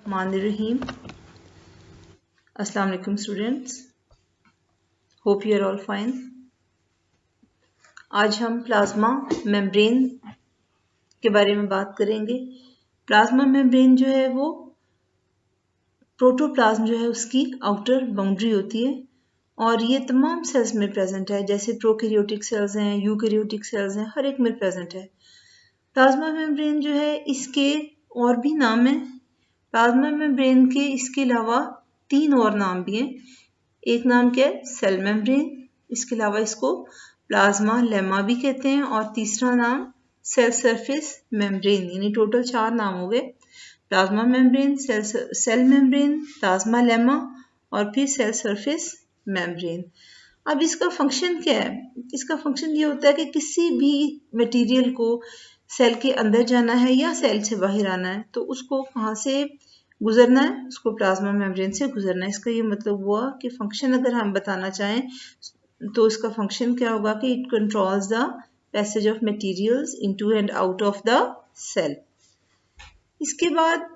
Bismillahirrahmanirrahim. Assalamu alaikum students. Hope you are all fine. आज हम plasma membrane के बारे में बात करेंगे. प्लाज्मा मेम्ब्रेन जो है वो प्रोटोप्लाज्म जो है उसकी आउटर बाउंड्री होती है और ये तमाम सेल्स में प्रेजेंट है, जैसे प्रोकैरियोटिक सेल्स हैं, यूकैरियोटिक सेल्स हैं, हर एक में प्रेजेंट है. प्लाज्मा मेम्ब्रेन जो है इसके और भी नाम हैं. प्लाज्मा मेम्ब्रेन के इसके अलावा 3 और नाम भी हैं. एक नाम क्या है? Cell membrane. इसके अलावा इसको प्लाज्मा लेमा भी कहते हैं और तीसरा नाम सेल सरफेस मेम्ब्रेन. यानी टोटल 4 नाम हो गए. Plasma membrane, cell membrane, plasmalemma और फिर सेल सरफेस मेम्ब्रेन. अब इसका फंक्शन क्या है? इसका फंक्शन ये होता है कि किसी भी मटेरियल को सेल के अंदर जाना है या सेल से बाहर आना है तो उसको कहाँ से गुजरना है? उसको प्लाज्मा मेम्ब्रेन से गुजरना है. इसका ये मतलब हुआ कि फंक्शन अगर हम बताना चाहें तो इसका फंक्शन क्या होगा कि it controls the passage of materials into and out of the cell. इसके बाद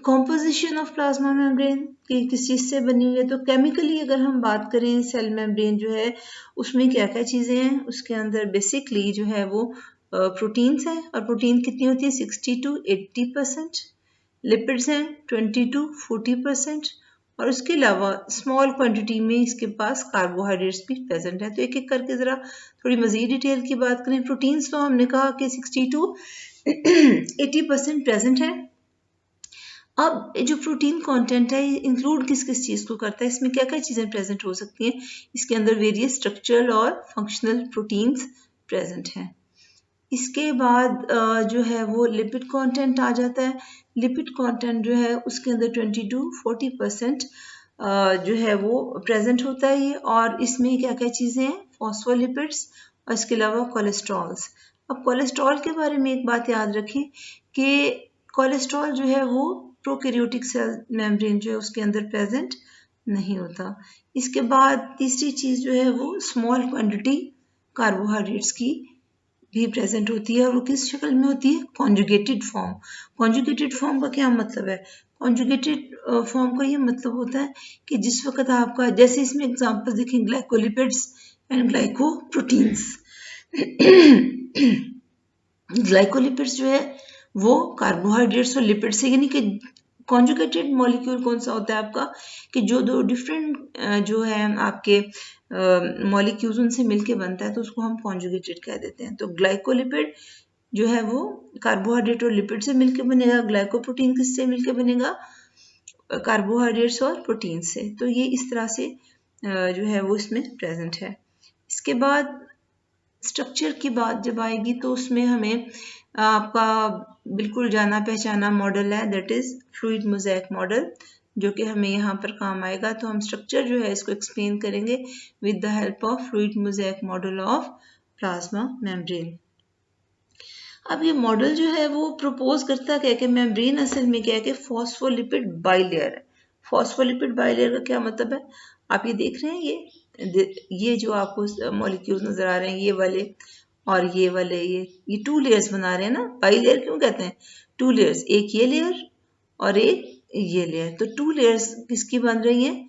कॉम्पोजिशन ऑफ प्लाज्मा मेम्ब्रेन कि किस चीज़ से बनी हुई है, तो केमिकली अगर हम बात करें सेल मेम्ब्रेन जो है उसमें क्या क्या चीज़ें हैं. उसके अंदर बेसिकली जो है वो प्रोटीन्स हैं और प्रोटीन कितनी होती है? 60 to 80%. लिपिड्स हैं 20 to 40% और उसके अलावा स्मॉल क्वांटिटी में इसके पास कार्बोहाइड्रेट्स भी प्रेजेंट है. तो एक एक करके ज़रा थोड़ी मज़ीद डिटेल की बात करें. प्रोटीन्स तो हमने कहा कि 60 to 80% प्रेजेंट है. अब जो प्रोटीन कंटेंट है इंक्लूड किस किस चीज़ को करता है? इसमें क्या क्या चीज़ें प्रेजेंट हो सकती हैं? इसके अंदर वेरियस स्ट्रक्चरल और फंक्शनल प्रोटीन्स प्रेजेंट हैं. इसके बाद जो है वो लिपिड कंटेंट आ जाता है. लिपिड कंटेंट जो है उसके अंदर 20 to 40% जो है वो प्रेजेंट होता है ये. और इसमें क्या क्या चीज़ें हैं? फॉस्फोलिपिड्स और इसके अलावा कोलेस्ट्रॉल्स. अब कोलेस्ट्रॉल के बारे में एक बात याद रखें कि कोलेस्ट्रॉल जो है वो प्रोकैरियोटिक सेल मेम्ब्रेन जो है उसके अंदर प्रेजेंट नहीं होता. इसके बाद तीसरी चीज़ जो है वो स्मॉल क्वांटिटी कार्बोहाइड्रेट्स की भी प्रेजेंट होती है और वो किस शक्ल में होती है? Conjugated form. कॉन्जुगेटेड फॉर्म का क्या मतलब है? कॉन्जुगेटेड फॉर्म का ये मतलब होता है कि जिस वक्त आपका, जैसे इसमें एग्जांपल देखें, ग्लाइकोलिपिड्स एंड ग्लाइकोप्रोटीन्स. ग्लाइकोलिपिड्स जो है वो कार्बोहाइड्रेट्स और लिपिड से, यानी कि कॉन्जुगेटेड मॉलिक्यूल कौन सा होता है आपका कि जो दो डिफरेंट जो है आपके मॉलिक्यूल्स उनसे मिलके बनता है तो उसको हम कॉन्जुगेटेड कह देते हैं. तो ग्लाइकोलिपिड जो है वो कार्बोहाइड्रेट और लिपिड से मिलके बनेगा. ग्लाइकोप्रोटीन किससे मिलके बनेगा? कार्बोहाइड्रेट्स और प्रोटीन से. तो ये इस तरह से जो है वो इसमें प्रेजेंट है. इसके बाद स्ट्रक्चर की बात जब आएगी तो उसमें हमें आपका बिल्कुल जाना पहचाना मॉडल है, that is fluid mosaic model, जो कि हमें यहाँ पर काम आएगा. तो हम स्ट्रक्चर जो है इसको एक्सप्लेन करेंगे with the help of fluid mosaic model of plasma membrane. अब ये मॉडल जो है वो प्रपोज करता है कि मेम्ब्रेन असल में क्या है कि फॉस्फोलिपिड बाइलेयर है. फॉस्फोलिपिड बाइलेयर का क्या मतलब है? आप ये देख रहे हैं, ये जो आपको मॉलिक्यूल्स नजर आ रहे हैं, ये वाले और ये वाले, ये 2 लेयर्स बना रहे हैं ना. बाइलेयर क्यों कहते हैं? 2 लेयर्स, एक ये लेयर और एक ये लेयर. तो 2 लेयर्स किसकी बन रही हैं?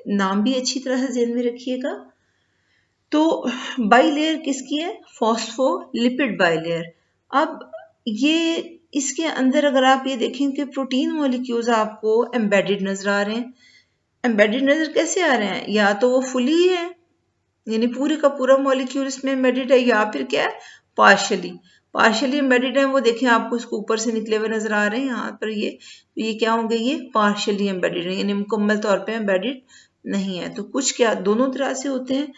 नाम भी अच्छी तरह से ध्यान में रखिएगा. तो बाइलेयर किसकी है? Phospholipid bilayer. अब ये इसके अंदर अगर आप ये देखें कि प्रोटीन मॉलिक्यूल्स आपको एम्बेडेड नजर आ रहे हैं. एम्बेडेड नजर कैसे आ रहे हैं? या तो वो फुली है यानी पूरे का पूरा मॉलिक्यूल इसमें एम्बेडेड है, या फिर क्या है? पार्शियली एम्बेडेड है. वो देखें आपको इसको ऊपर से निकले हुए नजर आ रहे हैं यहाँ पर. ये क्या होंगे? ये पार्शियली एम्बेडेड है यानी मुकम्मल तौर पे एम्बेडेड नहीं है. तो कुछ क्या दोनों तरह से होते हैं.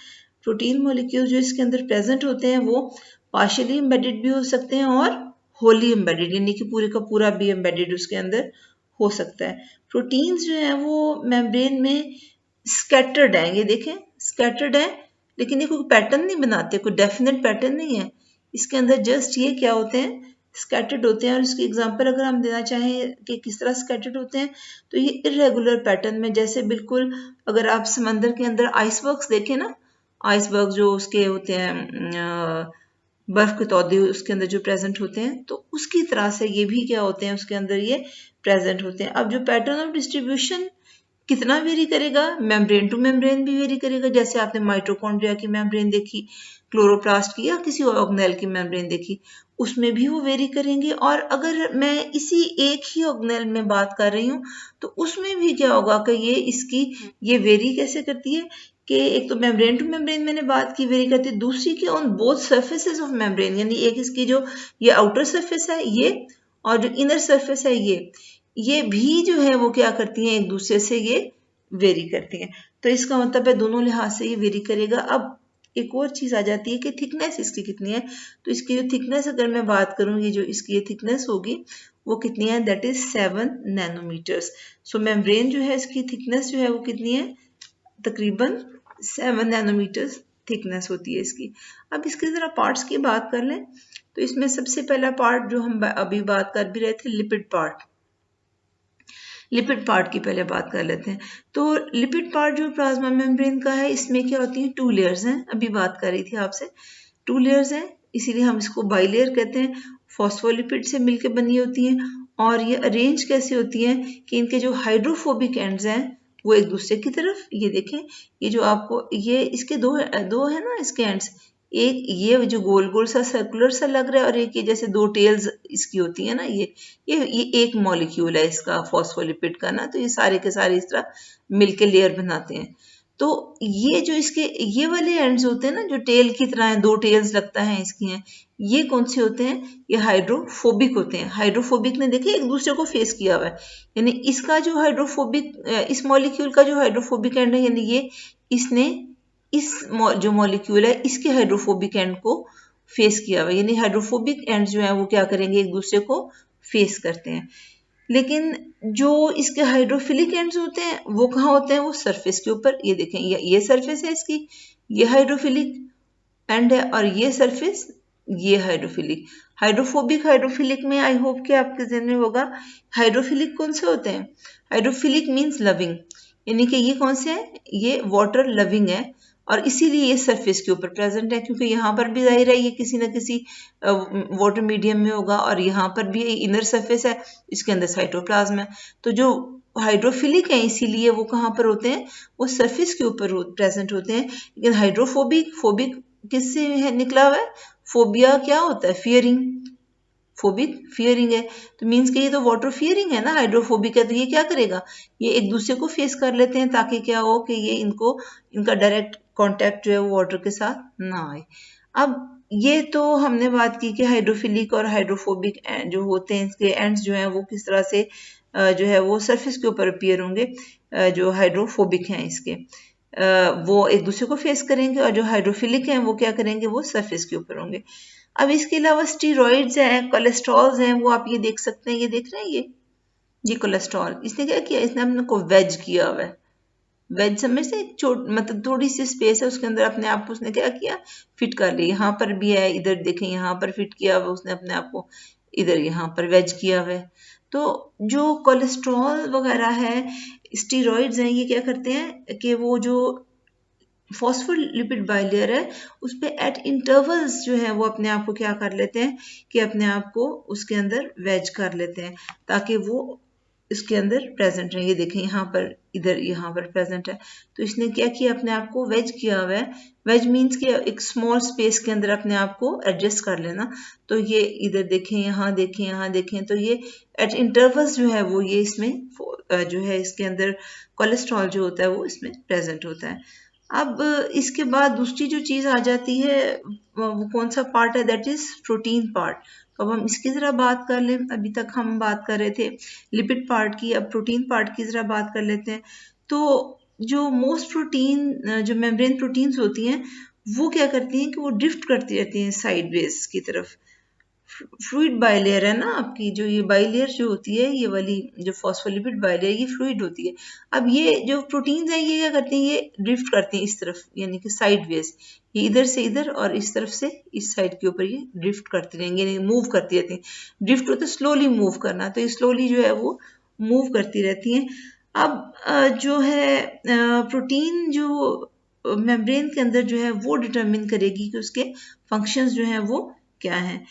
प्रोटीन मॉलिक्यूल जो इसके अंदर प्रेजेंट होते हैं वो पार्शियली एम्बेडेड भी हो सकते हैं और होली एम्बेडेड यानी कि पूरे का पूरा भी एम्बेडेड उसके अंदर हो सकता है. प्रोटीन्स जो है वो मेम्ब्रेन में स्कैटर्ड है. ये देखें स्कैटर्ड है, लेकिन ये कोई पैटर्न नहीं बनाते, कोई डेफिनेट पैटर्न नहीं है इसके अंदर. जस्ट ये क्या होते हैं? स्कैटर्ड होते हैं. और इसकी एग्जांपल अगर हम देना चाहें कि किस तरह स्कैटर्ड होते हैं तो ये इरेगुलर पैटर्न में, जैसे बिल्कुल अगर आप समंदर के अंदर आइसबर्ग्स देखें ना, आइसबर्ग जो उसके होते हैं बर्फ के तौदे उसके अंदर जो प्रेजेंट होते हैं, तो उसकी तरह से ये भी क्या होते हैं? उसके अंदर ये प्रेजेंट होते हैं। अब जो पैटर्न ऑफ डिस्ट्रीब्यूशन कितना वेरी करेगा, मेम्ब्रेन टू मेम्ब्रेन भी वेरी करेगा। जैसे आपने माइटोकॉन्ड्रिया की मेम्ब्रेन देखी, क्लोरोप्लास्ट की या किसी ऑर्गेनेल की मेम्ब्रेन देखी, उसमें भी वो वेरी करेंगे। और अगर मैं इसी एक ही ऑर्गेनेल में बात कर रही हूँ तो उसमें भी क्या होगा कि ये वेरी कैसे करती है कि एक तो मेम्ब्रेन टू मेम्ब्रेन मैंने बात की वेरी करती है, दूसरी की on both surfaces of membrane, यानी एक इसकी जो ये आउटर सरफेस है ये, और जो इनर सरफेस है ये भी जो है वो क्या करती हैं, एक दूसरे से ये वेरी करती हैं। तो इसका मतलब है दोनों लिहाज से ये वेरी करेगा। अब एक और चीज आ जाती है कि थिकनेस इसकी कितनी है। तो इसकी जो थिकनेस अगर मैं बात करूं, ये जो इसकी ये थिकनेस होगी वो कितनी है, that is 7 nanometres. So membrane जो है इसकी थिकनेस जो है वो कितनी है, तकरीबन 7 नैनोमीटर्स थिकनेस होती है इसकी। अब इसके जरा पार्ट्स की बात कर लें तो इसमें सबसे पहला पार्ट जो हम अभी बात कर भी रहे थे, लिपिड पार्ट। लिपिड पार्ट की पहले बात कर लेते हैं। तो लिपिड पार्ट जो प्लाज्मा मेम्ब्रेन का है, इसमें क्या होती है, 2 लेयर्स हैं। अभी बात कर रही थी आपसे, 2 लेयर्स हैं, इसीलिए हम इसको बाइलेयर कहते हैं। फॉस्फोलिपिड से मिलकर बनी होती हैं और ये अरेंज कैसे होती हैं कि इनके जो हाइड्रोफोबिक एंड्स हैं वो एक दूसरे की तरफ, ये देखें, ये जो आपको ये इसके दो है ना इसके एंड्स, एक ये जो गोल गोल सा सर्कुलर सा लग रहा है और एक ये जैसे 2 टेल्स इसकी होती है ना, ये एक मॉलिक्यूल है इसका फॉस्फोलिपिड का ना। तो ये सारे के सारे इस तरह मिलके लेयर बनाते हैं। तो ये जो इसके ये वाले एंड्स होते हैं ना, जो टेल की तरह है, 2 टेल्स लगता है इसकी हैं, ये कौन से होते हैं, ये हाइड्रोफोबिक होते हैं। हाइड्रोफोबिक ने देखे एक दूसरे को फेस किया हुआ है, यानी इसका जो हाइड्रोफोबिक, इस मॉलिक्यूल का जो हाइड्रोफोबिक एंड है, यानी ये इसने इस जो मॉलिक्यूल है इसके हाइड्रोफोबिक एंड को फेस किया हुआ है, यानी हाइड्रोफोबिक एंड जो है वो क्या करेंगे, एक दूसरे को फेस करते हैं। लेकिन जो इसके हाइड्रोफिलिक एंड्स होते हैं वो कहाँ होते हैं, वो सरफेस के ऊपर। ये देखें, ये सरफेस है इसकी, ये हाइड्रोफिलिक एंड है, और ये सरफेस ये हाइड्रोफिलिक। हाइड्रोफिलिक में आई होप कि आपके जहन में होगा हाइड्रोफिलिक कौन से होते हैं। हाइड्रोफिलिक मीन्स लविंग, यानी कि ये कौन से है, ये वाटर लविंग है, और इसीलिए ये सरफेस के ऊपर प्रेजेंट है, क्योंकि यहाँ पर भी जाहिर है ये किसी न किसी वाटर मीडियम में होगा, और यहाँ पर भी इनर सरफेस है, इसके अंदर साइटोप्लाज्म है। तो जो हाइड्रोफिलिक है इसीलिए वो कहाँ पर होते हैं, वो सरफेस के ऊपर प्रेजेंट होते हैं। लेकिन फोबिक किससे है निकला हुआ है, फोबिया क्या होता है, फियरिंग, फोबिक फियरिंग है, तो मीन्स कि ये तो वाटर फियरिंग है ना, हाइड्रोफोबिक है, तो ये क्या करेगा, ये एक दूसरे को फेस कर लेते हैं ताकि क्या हो कि ये इनका डायरेक्ट कांटेक्ट जो है वो वाटर के साथ ना आए। अब ये तो हमने बात की कि हाइड्रोफिलिक और हाइड्रोफोबिक जो होते हैं इसके एंड्स जो हैं वो किस तरह से जो है वो सरफेस के ऊपर अपीयर होंगे। जो हाइड्रोफोबिक हैं इसके वो एक दूसरे को फेस करेंगे, और जो हाइड्रोफिलिक हैं वो क्या करेंगे, वो सरफेस के ऊपर होंगे। अब इसके अलावा स्टीरॉइड्स हैं, कोलेस्ट्रॉल्स हैं, वो आप ये देख सकते हैं, ये देख रहे हैं ये कोलेस्ट्रॉल, इसने क्या किया, इसने अपने को वेज किया हुआ है। वेज समझते हैं, मतलब थोड़ी सी स्पेस है उसके अंदर अपने आप को उसने क्या किया, फिट कर लिया। यहाँ पर भी है, इधर देखें यहाँ पर फिट किया हुआ उसने अपने आप को, इधर यहाँ पर वेज किया हुआ है। तो जो कोलेस्ट्रॉल वगैरह है, स्टीरॉइड्स हैं, ये क्या करते हैं कि वो जो फॉस्फोलिपिड बाइलेयर है उस पे एट इंटरवल्स जो है वो अपने आप को क्या कर लेते हैं कि अपने आप को उसके अंदर वेज कर लेते हैं ताकि वो इसके अंदर प्रेजेंट है। ये देखें यहाँ पर, इधर यहाँ पर प्रेजेंट है, तो इसने क्या किया, अपने आप को वेज किया हुआ है। वेज मीन्स कि एक स्मॉल स्पेस के अंदर अपने आप को एडजस्ट कर लेना। तो ये इधर देखें, यहाँ देखें, यहाँ देखें, तो ये एट इंटरवल्स जो है वो ये इसमें जो है इसके अंदर कोलेस्ट्रॉल जो होता है वो इसमें प्रेजेंट होता है। अब इसके बाद दूसरी जो चीज आ जाती है वो कौन सा पार्ट है, दैट इज प्रोटीन पार्ट। तो अब हम इसकी जरा बात कर लें। अभी तक हम बात कर रहे थे लिपिड पार्ट की, अब प्रोटीन पार्ट की जरा बात कर लेते हैं। तो जो मोस्ट प्रोटीन जो मेम्ब्रेन प्रोटीन्स होती हैं वो क्या करती हैं कि वो ड्रिफ्ट करती रहती हैं साइडवेज की तरफ। फ्लूइड बाइलेयर है ना आपकी, जो ये बाइलेयर जो होती है, ये वाली जो फॉस्फोलिपिड बाइलेयर, ये फ्लूइड होती है। अब ये जो प्रोटीन्स हैं ये क्या करती हैं, ये ड्रिफ्ट करती हैं इस तरफ, यानी कि साइडवेज, ये इधर से इधर और इस तरफ से इस साइड के ऊपर ये ड्रिफ्ट करती रहेंगे, यानी मूव करती रहती हैं। ड्रिफ्ट होता है स्लोली मूव करना, तो ये स्लोली जो है वो मूव करती रहती हैं। अब जो है प्रोटीन जो मेम्ब्रेन के अंदर जो है वो डिटरमिन करेगी कि उसके फंक्शंस जो हैं वो क्या हैं।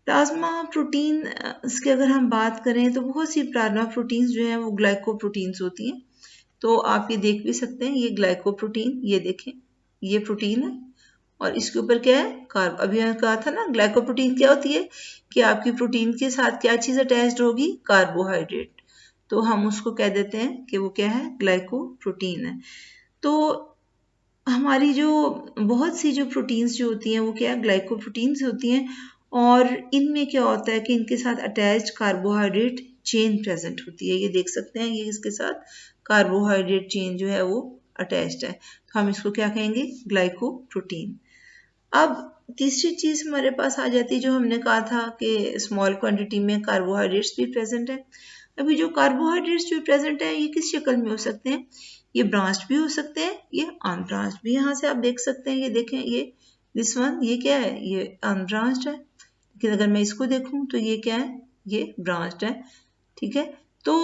प्लाज्मा प्रोटीन की अगर हम बात करें तो बहुत सी प्लाज्मा प्रोटीन्स जो हैं वो ग्लाइकोप्रोटीन्स होती हैं। तो आप ये देख भी सकते हैं, ये ग्लाइकोप्रोटीन, ये देखें, ये प्रोटीन है और इसके ऊपर क्या है, कार्ब। अभी मैंने कहा था ना ग्लाइकोप्रोटीन क्या होती है कि आपकी प्रोटीन के साथ क्या चीज अटैच्ड होगी, कार्बोहाइड्रेट। तो हम उसको कह देते हैं कि वो क्या है, ग्लाइकोप्रोटीन है। तो हमारी जो बहुत सी जो प्रोटीन्स जो होती हैं वो क्या ग्लाइकोप्रोटीन्स होती हैं, और इनमें क्या होता है कि इनके साथ अटैच्ड कार्बोहाइड्रेट चेन प्रेजेंट होती है। ये देख सकते हैं, ये इसके साथ कार्बोहाइड्रेट चेन जो है वो अटैच्ड है, तो हम इसको क्या कहेंगे, ग्लाइकोप्रोटीन। अब तीसरी चीज हमारे पास आ जाती है, जो हमने कहा था कि स्मॉल क्वांटिटी में कार्बोहाइड्रेट्स भी प्रेजेंट है। अभी जो कार्बोहाइड्रेट्स जो प्रेजेंट है ये किस शक्ल में हो सकते हैं, ये ब्रांच भी हो सकते हैं, ये अनब्रांच भी। यहाँ से आप देख सकते हैं, ये देखें, ये दिस वन, ये क्या है, ये अनब्रांच्ड है। लेकिन अगर मैं इसको देखूं तो ये क्या है, ये ब्रांच्ड है। ठीक है, तो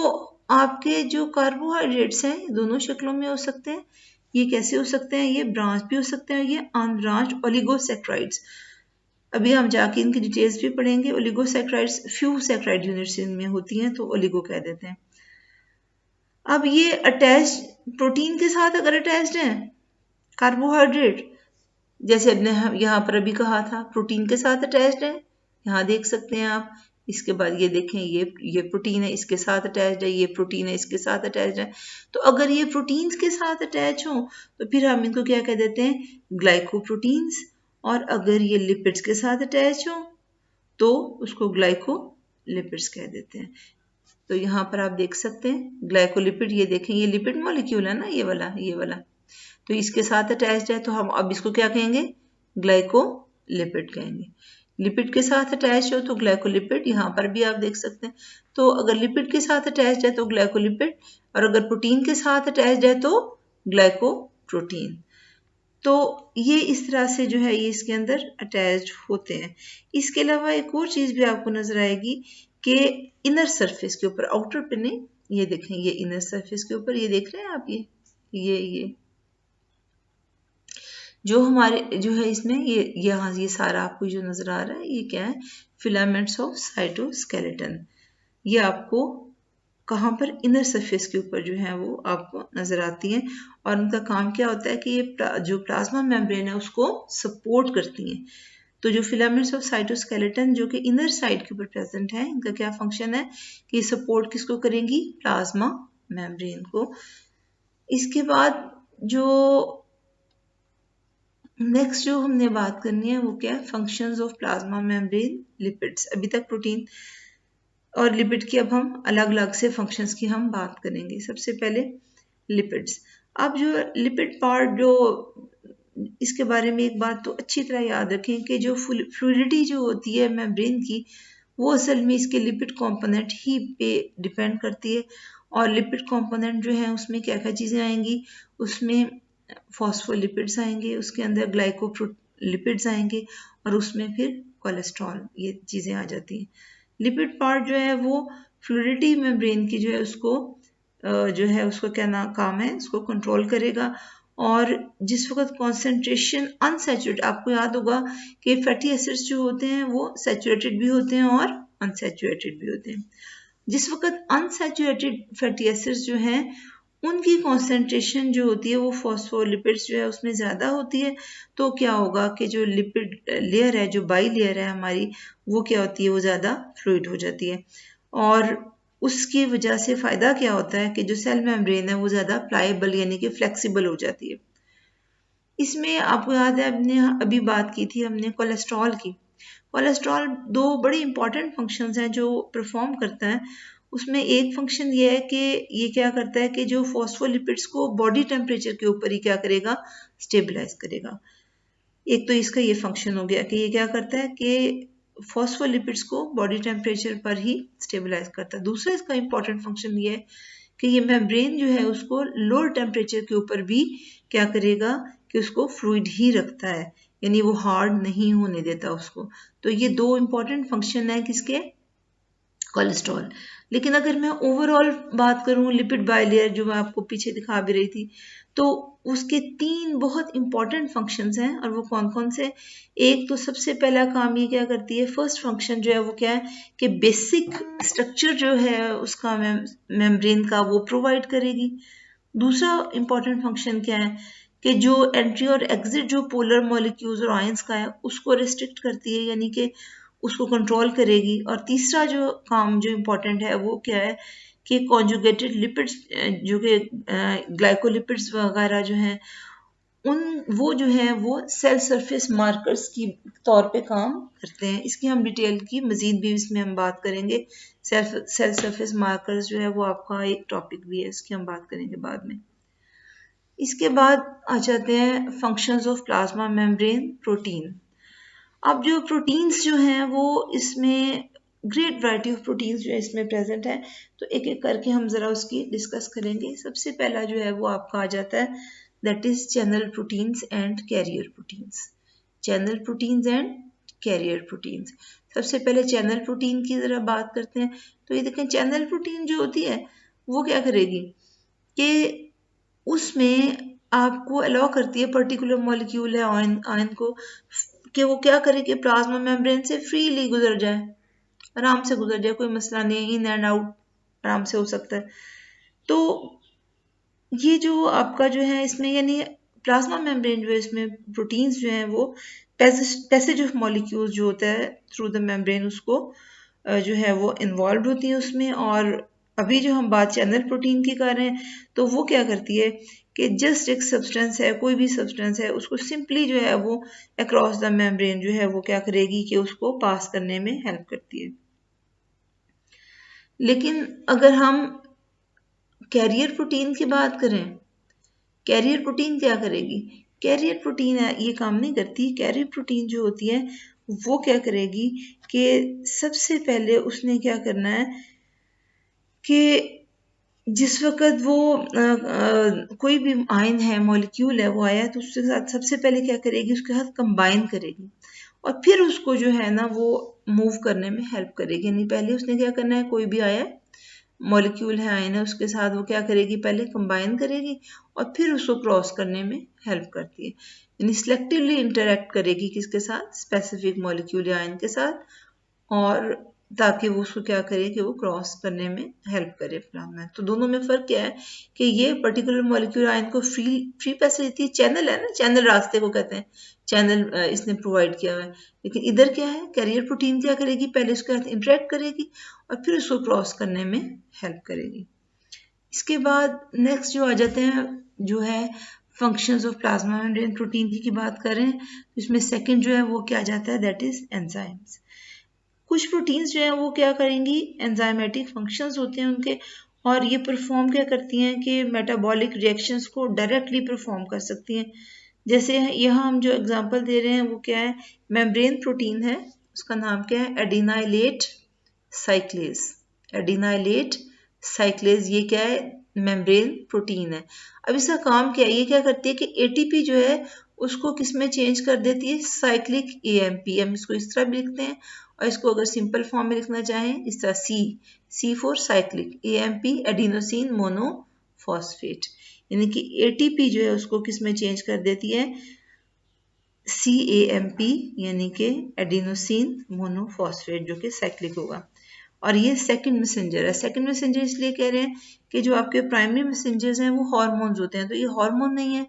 आपके जो कार्बोहाइड्रेट्स हैं दोनों शक्लों में हो सकते हैं। ये कैसे हो सकते हैं, ये ब्रांच भी हो सकते हैं, ये अनब्रांच ओलिगोसैकेराइड्स। अभी हम जाके इनकी डिटेल्स भी पढ़ेंगे। ओलिगोसैकेराइड्स फ्यू सैकेराइड यूनिट्स इनमें होती हैं, तो ओलिगो कह देते हैं। अब ये अटैच प्रोटीन के साथ अगर अटैच्ड है कार्बोहाइड्रेट, जैसे हमने यहाँ पर अभी कहा था प्रोटीन के साथ अटैच्ड है, यहाँ देख सकते हैं आप। इसके बाद ये देखें, ये प्रोटीन है, इसके साथ अटैच्ड है, ये प्रोटीन है, इसके साथ अटैच्ड है। तो अगर ये प्रोटीन्स के साथ अटैच हो तो फिर हम इनको क्या कह देते हैं, ग्लाइकोप्रोटीन्स। और अगर ये लिपिड्स के साथ अटैच हो तो उसको ग्लाइकोलिपिड्स कह देते हैं। तो यहाँ पर आप देख सकते हैं ग्लाइकोलिपिड, ये देखें, ये लिपिड मॉलिक्यूल है ना, ये वाला। तो इसके साथ अटैच्ड है, तो हम अब इसको क्या कहेंगे, ग्लाइकोलिपिड कहेंगे। लिपिड के साथ अटैच हो तो ग्लाइकोलिपिड, यहाँ पर भी आप देख सकते हैं। तो अगर लिपिड के साथ अटैच्ड है तो ग्लाइकोलिपिड, और अगर प्रोटीन के साथ अटैच्ड है तो ग्लाइकोप्रोटीन। तो ये इस तरह से जो है ये इसके अंदर अटैच होते हैं। इसके अलावा एक और चीज भी आपको नजर आएगी कि इनर सरफेस के ऊपर, आउटर पे नहीं, ये देखें, ये इनर सरफेस के ऊपर, ये देख रहे हैं आप, ये जो हमारे जो है इसमें ये यहाँ ये सारा आपको जो नजर आ रहा है, ये क्या है, फिलामेंट्स ऑफ साइटोस्केलेटन। ये आपको कहाँ पर, इनर सरफेस के ऊपर जो है वो आपको नजर आती हैं, और उनका काम क्या होता है कि ये जो प्लाज्मा मेम्ब्रेन है उसको सपोर्ट करती हैं। तो जो फिलामेंट्स ऑफ साइटोस्केलेटन जो कि इनर साइड के ऊपर प्रेजेंट है, इनका क्या फंक्शन है कि सपोर्ट किसको करेंगी, प्लाज्मा मेम्ब्रेन को। इसके बाद जो नेक्स्ट जो हमने बात करनी है वो क्या है, functions of plasma membrane lipids. अभी तक प्रोटीन और लिपिड की अब हम अलग अलग से फंक्शंस की हम बात करेंगे। सबसे पहले लिपिड्स। अब जो लिपिड पार्ट, जो इसके बारे में एक बात तो अच्छी तरह याद रखें कि जो फ्लूइडिटी जो होती है मेम्ब्रेन की, वो असल में इसके लिपिड कंपोनेंट ही पे डिपेंड करती है। और लिपिड कंपोनेंट जो है उसमें क्या क्या चीज़ें आएंगी, उसमें फॉस्फोलिपिड्स आएंगे, उसके अंदर ग्लाइकोलिपिड्स आएंगे, और उसमें फिर कोलेस्ट्रॉल, ये चीज़ें आ जाती हैं। लिपिड पार्ट जो है वो फ्लूइडिटी मेम्ब्रेन की जो है उसको जो है उसको क्या काम है, उसको कंट्रोल करेगा। और जिस वक्त कॉन्सेंट्रेशन अनसैचुरेटेड, आपको याद होगा कि फैटी एसिड्स जो होते हैं वो सैचुरेटेड भी होते हैं और अनसैचुरेटेड भी होते हैं। जिस वक्त अनसैचुरेटेड फैटी एसिड्स जो हैं उनकी कॉन्सेंट्रेशन जो होती है वो फॉस्फोलिपिड्स जो है उसमें ज़्यादा होती है, तो क्या होगा कि जो लिपिड लेयर है, जो बाई लेयर है हमारी, वो क्या होती है, वो ज़्यादा फ्लूइड हो जाती है। और उसकी वजह से फ़ायदा क्या होता है कि जो सेल मेम्ब्रेन है वो ज़्यादा प्लाएबल यानी कि फ्लेक्सिबल हो जाती है। इसमें आपको याद है हमने अभी बात की थी हमने कोलेस्ट्रॉल की। कोलेस्ट्रॉल दो बड़े इंपॉर्टेंट फंक्शंस हैं जो परफॉर्म करता है। उसमें एक फंक्शन ये है कि ये क्या करता है कि जो फॉस्फोलिपिड्स को बॉडी टेम्परेचर के ऊपर ही क्या करेगा, स्टेबलाइज करेगा। एक तो इसका ये फंक्शन हो गया कि ये क्या करता है कि फॉस्फोलिपिड्स को बॉडी टेम्परेचर पर ही स्टेबलाइज करता है। दूसरा इसका इंपॉर्टेंट फंक्शन ये है कि ये मेम्ब्रेन जो है उसको लोअर टेम्परेचर के ऊपर भी क्या करेगा कि उसको फ्लूइड ही रखता है, यानी वो हार्ड नहीं होने देता उसको। तो ये दो इंपॉर्टेंट फंक्शन है किसके, कोलेस्ट्रॉल। लेकिन अगर मैं ओवरऑल बात करूं लिपिड बाइलेयर जो मैं आपको पीछे दिखा भी रही थी, तो उसके 3 बहुत इंपॉर्टेंट फंक्शंस हैं, और वो कौन कौन से। एक तो सबसे पहला काम ये क्या करती है, फर्स्ट फंक्शन जो है वो क्या है कि बेसिक स्ट्रक्चर जो है उसका मेम्ब्रेन का वो प्रोवाइड करेगी। दूसरा इंपॉर्टेंट फंक्शन क्या है कि जो एंट्री और एग्जिट जो पोलर मॉलिक्यूल्स और आयंस का है उसको रिस्ट्रिक्ट करती है, यानी कि उसको कंट्रोल करेगी। और तीसरा जो काम जो इम्पोर्टेंट है वो क्या है कि कॉन्जुगेटेड लिपिड्स जो कि ग्लाइकोलिपिड्स वगैरह जो हैं उन वो जो है वो सेल सरफेस मार्कर्स की तौर पे काम करते हैं। इसकी हम डिटेल की मजीद भी इसमें हम बात करेंगे। सेल सरफेस मार्कर्स जो है वो आपका एक टॉपिक भी है, इसकी हम बात करेंगे बाद में। इसके बाद आ जाते हैं functions of plasma membrane protein. अब जो प्रोटीन्स जो हैं वो इसमें ग्रेट वैरायटी ऑफ प्रोटीन्स जो है इसमें प्रेजेंट है, तो एक एक करके हम ज़रा उसकी डिस्कस करेंगे। सबसे पहला जो है वो आपका आ जाता है that is channel proteins and carrier proteins. Channel proteins and carrier proteins. सबसे पहले चैनल प्रोटीन की ज़रा बात करते हैं। तो ये देखें, चैनल प्रोटीन जो होती है वो क्या करेगी कि उसमें आपको अलाउ करती है, पर्टिकुलर मॉलिक्यूल है आयन को, कि वो क्या करे कि प्लाज्मा मेम्ब्रेन से फ्रीली गुजर जाए, आराम से गुजर जाए, कोई मसला नहीं, इन एंड आउट आराम से हो सकता है। तो ये जो आपका जो है इसमें यानी प्लाज्मा मेम्ब्रेन जो है इसमें प्रोटीन्स जो हैं वो पैसेज ऑफ मॉलिक्यूल्स जो होता है थ्रू द मेम्ब्रेन उसको जो है वो इन्वॉल्व होती है उसमें। और अभी जो हम बात चैनल प्रोटीन की कर रहे हैं तो वो क्या करती है कि जस्ट एक सब्सटेंस है, कोई भी सब्सटेंस है, उसको सिंपली जो है वो अक्रॉस द मेम्ब्रेन जो है वो क्या करेगी कि उसको पास करने में हेल्प करती है। लेकिन अगर हम कैरियर प्रोटीन की बात करें, कैरियर प्रोटीन क्या करेगी, कैरियर प्रोटीन ये काम नहीं करती। कैरियर प्रोटीन जो होती है वो क्या करेगी कि सबसे पहले उसने क्या करना है कि जिस वक्त वो कोई भी आयन है, मॉलिक्यूल है, वो आया तो उसके साथ सबसे पहले क्या करेगी, उसके साथ कंबाइन करेगी और फिर उसको जो है ना वो मूव करने में हेल्प करेगी। यानी पहले उसने क्या करना है, कोई भी आया मॉलिक्यूल है, आयन है, उसके साथ वो क्या करेगी, पहले कंबाइन करेगी और फिर उसको क्रॉस करने में हेल्प करती है। यानी सिलेक्टिवली इंटरेक्ट करेगी किसके साथ, स्पेसिफिक मॉलिक्यूल या आयन के साथ, और ताकि वो उसको क्या करे कि वो क्रॉस करने में हेल्प करे प्लाज्मा। तो दोनों में फ़र्क क्या है कि ये पर्टिकुलर मॉलिक्यूल आयन को फ्री पैसेज देती है, चैनल है ना, चैनल रास्ते को कहते हैं, चैनल इसने प्रोवाइड किया हुआ है। लेकिन इधर क्या है, कैरियर प्रोटीन क्या करेगी, पहले उसके साथ इंटरेक्ट करेगी और फिर उसको क्रॉस करने में हेल्प करेगी। इसके बाद नेक्स्ट जो आ जाते हैं जो है functions of plasma membrane protein की बात करें तो इसमें सेकंड जो है वो क्या आ जाता है, दैट इज एंजाइम्स। कुछ प्रोटीन्स जो हैं वो क्या करेंगी, एंजाइमेटिक फंक्शंस होते हैं उनके, और ये परफॉर्म क्या करती हैं कि मेटाबॉलिक रिएक्शंस को डायरेक्टली परफॉर्म कर सकती हैं। जैसे यहाँ हम जो एग्जांपल दे रहे हैं वो क्या है, मेम्ब्रेन प्रोटीन है, उसका नाम क्या है, एडिनाइलेट साइक्लेज। एडिनाइलेट साइक्लेज ये क्या है, मेम्ब्रेन प्रोटीन है। अब इसका काम क्या है, ये क्या करती है कि एटीपी जो है उसको किस में चेंज कर देती है, साइक्लिक एएमपी। हम इसको इस तरह भी लिखते हैं और इसको अगर सिंपल फॉर्म में लिखना चाहें इस तरह, C for cyclic, AMP adenosine monophosphate. यानी कि एटीपी जो है उसको किस में चेंज कर देती है, CAMP, यानी कि एडिनोसिन मोनोफॉस्फेट, जो कि साइक्लिक होगा। और ये सेकंड मैसेंजर है। सेकंड मैसेंजर इसलिए कह रहे हैं कि जो आपके प्राइमरी मैसेंजर्स हैं वो हार्मोन्स होते हैं, तो ये हार्मोन नहीं है,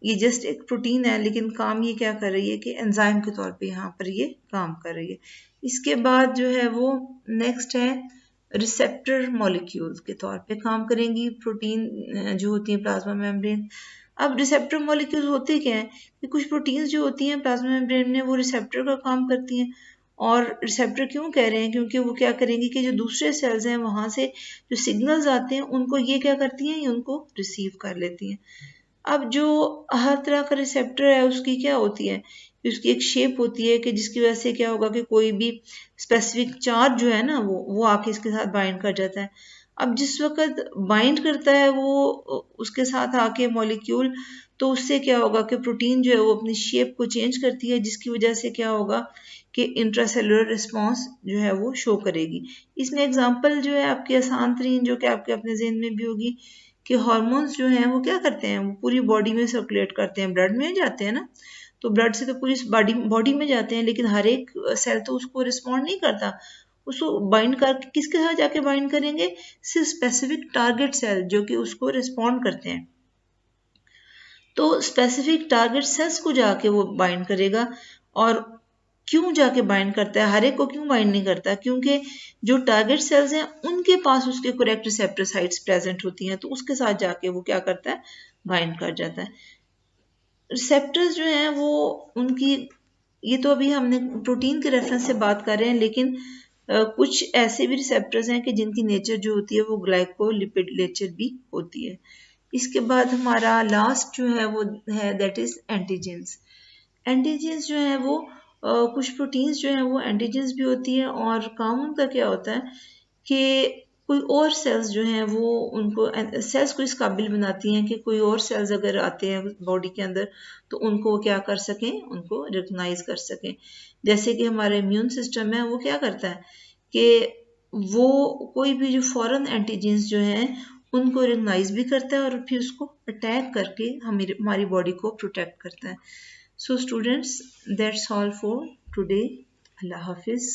ये जस्ट एक प्रोटीन है, लेकिन काम ये क्या कर रही है कि एंजाइम के तौर पे यहाँ पर ये काम कर रही है। इसके बाद जो है वो नेक्स्ट है रिसेप्टर मॉलिक्यूल्स के तौर पे काम करेंगी प्रोटीन जो होती है प्लाज्मा मेम्ब्रेन। अब रिसेप्टर मॉलिक्यूल्स होते क्या हैं कि कुछ प्रोटीन्स जो होती हैं प्लाज्मा मेम्ब्रेन में वो रिसेप्टर का काम करती हैं। और रिसेप्टर क्यों कह रहे हैं, क्योंकि वो क्या करेंगी कि जो दूसरे सेल्स हैं वहाँ से जो सिग्नल्स आते हैं उनको ये क्या करती हैं, ये उनको रिसीव कर लेती हैं। अब जो हर तरह का रिसेप्टर है उसकी क्या होती है, उसकी एक शेप होती है कि जिसकी वजह से क्या होगा कि कोई भी स्पेसिफिक चार्ज जो है ना वो आके इसके साथ बाइंड कर जाता है। अब जिस वक्त बाइंड करता है वो उसके साथ आके मॉलिक्यूल, तो उससे क्या होगा कि प्रोटीन जो है वो अपनी शेप को चेंज करती है, जिसकी वजह से क्या होगा कि इंट्रासेलुलर रिस्पॉन्स जो है वो शो करेगी। इसमें एग्जांपल जो है आपकी आसान तरीन जो कि आपके अपने जहन में भी होगी कि हार्मोन्स जो हैं वो क्या करते हैं, वो पूरी बॉडी में सर्कुलेट करते हैं, ब्लड में जाते हैं ना, तो ब्लड से तो पूरी बॉडी में जाते हैं, लेकिन हर एक सेल तो उसको रिस्पॉन्ड नहीं करता, उसको बाइंड करके किसके साथ जाके बाइंड करेंगे, सिर्फ स्पेसिफिक टारगेट सेल जो कि उसको रिस्पॉन्ड करते हैं। तो स्पेसिफिक टारगेट सेल्स को जाके वो बाइंड करेगा। और क्यों जाके बाइंड करता है, हर एक को क्यों बाइंड नहीं करता, क्योंकि जो टारगेट सेल्स हैं उनके पास उसके करेक्ट रिसेप्टर साइट्स प्रेजेंट होती हैं, तो उसके साथ जाके वो क्या करता है, बाइंड कर जाता है। रिसेप्टर्स जो हैं वो उनकी, ये तो अभी हमने प्रोटीन के रेफरेंस से बात कर रहे हैं, लेकिन कुछ ऐसे भी रिसेप्टर्स हैं कि जिनकी नेचर जो होती है वो ग्लाइकोलिपिड नेचर भी होती है। इसके बाद हमारा लास्ट जो है वो है दैट इज एंटीजेंस। एंटीजेंस जो है वो कुछ प्रोटीन्स जो है वो एंटीजेंस भी होती है, और काम उनका क्या होता है कि कोई और सेल्स जो हैं वो उनको सेल्स को इस काबिल बनाती हैं कि कोई और सेल्स अगर आते हैं बॉडी के अंदर तो उनको वो क्या कर सकें, उनको रिकग्नाइज कर सकें। जैसे कि हमारा इम्यून सिस्टम है वो क्या करता है कि वो कोई भी जो फॉरेन एंटीजेंस जो हैं उनको रिकग्नाइज भी करता है और फिर उसको अटैक करके हमारी बॉडी को प्रोटेक्ट करता है। So students, that's all for today. Allah Hafiz.